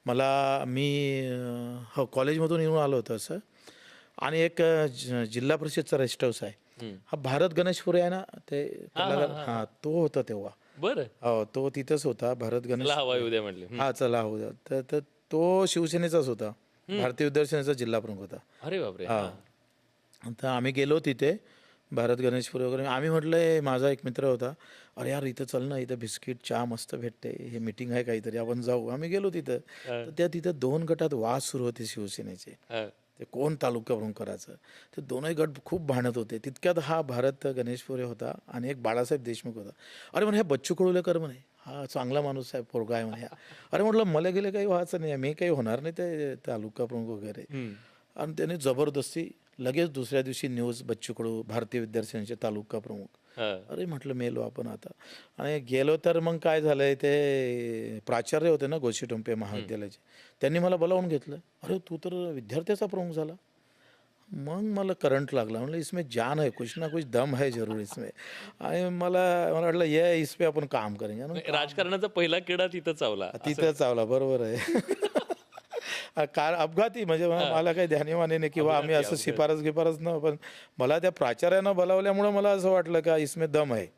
मी हो कॉलेजमधून येऊन आलो होतो असं. आणि एक जिल्हा परिषदचा रेस्ट हाऊस आहे. हा भारत गणेशपुरे आहे ना ते कलाकार, हां तो होता तेव्हा. बरं. हो तो तिथंच होता भारत चला हवा गणेशपुरे. येऊ द्या म्हटले. हा चला हो तर तर तो शिवसेनेचाच होता. भारतीय विद्यार्थी सेनेचा जिल्हा प्रमुख होता. अरे बापरे. हां तर आम्ही गेलो तिथे भारत गणेशपुरे वगैरे. आम्ही म्हटलं माझा एक मित्र होता, अरे यार इथं चल ना, इथं बिस्किट चहा मस्त भेटते, हे मीटिंग आहे काहीतरी आपण जाऊ. आम्ही गेलो तिथं. तर तिथं 2 गटात वाद सुरू होते शिवसेनेचे. ते कोण तालुका प्रमुख करायचं. ते दोनही गट खूप भांडत होते. तितक्यात हा भारत गणेशपुरे होता आणि एक बाळासाहेब देशमुख होता. अरे म्हणे हे बच्चू कडुलेकर म्हणे, हा चांगला माणूस आहे, पोरगा आहे म्हणे. अरे म्हटलं मला गेले काही व्हायचं नाही, मी काही होणार नाही ते तालुका प्रमुख वगैरे. आणि त्याने जबरदस्ती लगेच दुसऱ्या दिवशी न्यूज, बच्चू कडू भारतीय विद्यार्थी सेनेचे तालुका प्रमुख. अरे म्हटलं मेलो आपण आता. आणि गेलो तर मग काय झालंय, ते प्राचार्य होते ना गोशीटोंपे महाविद्यालयाचे, त्यांनी मला बोलावून घेतलं. अरे तू तर विद्यार्थ्याचा प्रमुख झाला. मग मला करंट लागला. म्हणलं इसमें जान है, कुछ ना कुछ दम है जरूर इसमें. आणि मला मला वाटलं ये इस पे आपण काम करेंगे. आणि राजकारणाचा पहिला किडा तिथं चावला. तिथं चावला, बरोबर आहे. कार अपघाती म्हणजे मला काही ध्यानीवानी नाही किंवा आम्ही असं शिफारस गिफारस न, पण मला त्या प्राचार्यानं बोलावल्यामुळं मला असं वाटलं का इसमें दम आहे.